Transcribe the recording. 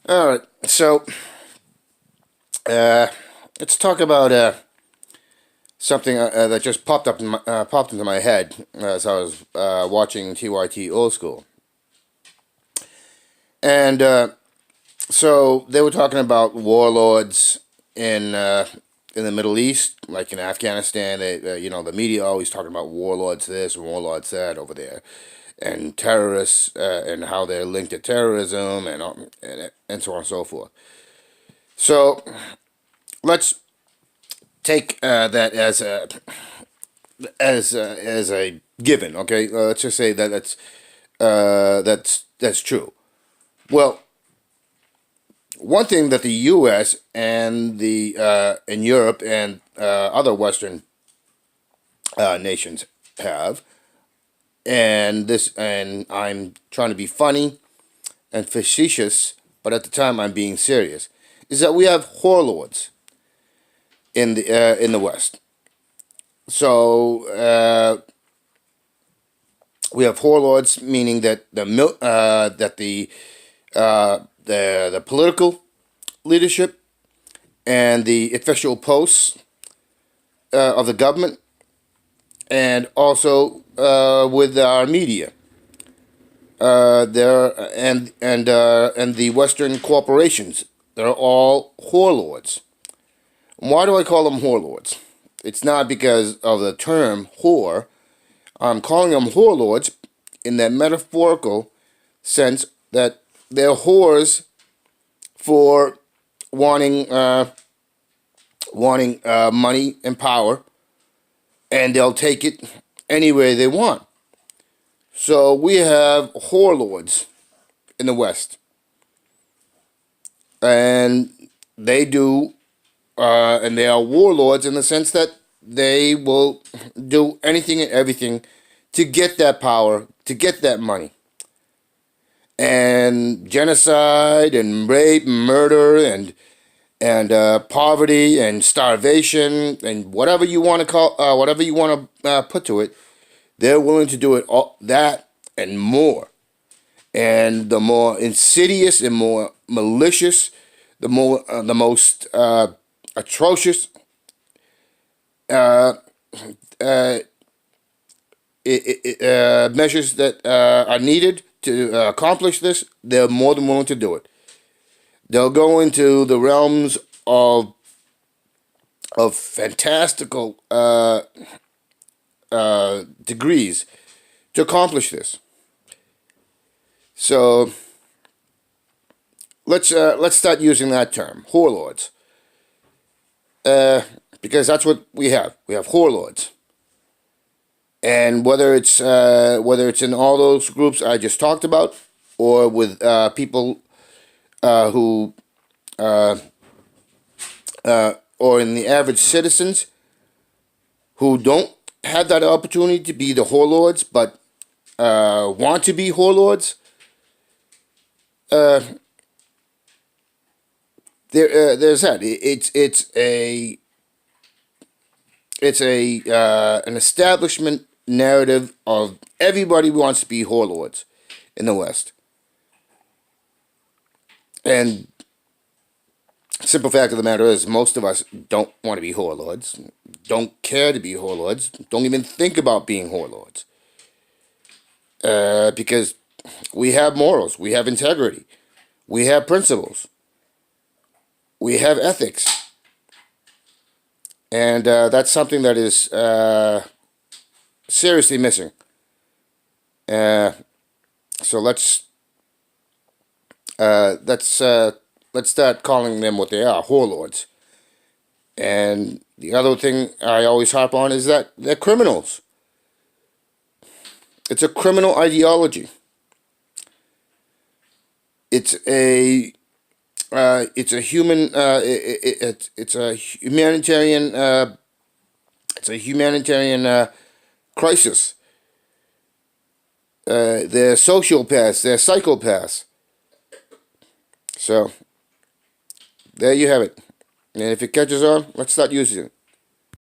All right, so uh, let's talk about something that just popped into my head as I was watching TYT Old School, and so they were talking about warlords in the Middle East, like in Afghanistan. The media always talking about warlords this and warlords that over there, and terrorists and how they're linked to terrorism and so on and so forth. So let's take that as a given. Okay, let's just say that that's true. Well, one thing that the U.S. and the in Europe and other Western nations have, and I'm trying to be funny and facetious, but at the time I'm being serious, is that we have whorelords in the West. So we have whorelords, meaning that the political leadership and the official posts of the government, and also with our media, there and the Western corporations, they're all whorelords. Why do I call them whorelords? It's not because of the term whore. I'm calling them whorelords in that metaphorical sense that they're whores for wanting money and power, and they'll take it any way they want. So we have whorelords in the West, and they do, and they are warlords in the sense that they will do anything and everything to get that power, to get that money, and genocide and rape, and murder, and poverty and starvation and whatever you want to call, whatever you want to put to it, they're willing to do it all that and more. And the more insidious and more malicious, the most atrocious uh, uh, measures that are needed to accomplish this, they're more than willing to do it. They'll go into the realms of fantastical degrees to accomplish this. So let's start using that term, whorelords, because that's what we have. We have whorelords, and whether it's in all those groups I just talked about, or with people who or in the average citizens who don't have that opportunity to be the whorelords, but want to be whorelords. Uh, there's that. It's an establishment narrative of everybody wants to be whorelords in the West, and simple fact of the matter is, most of us don't want to be whorelords, don't care to be whorelords, don't even think about being whorelords, because we have morals, we have integrity, we have principles, we have ethics, and that's something that is seriously missing. Uh, so let's let's start calling them what they are, whorelords. And the other thing I always harp on is that they're criminals. It's a criminal ideology. It's a it's a human it's a humanitarian crisis. They're sociopaths. They're psychopaths. So there you have it. And if it catches on, let's start using it.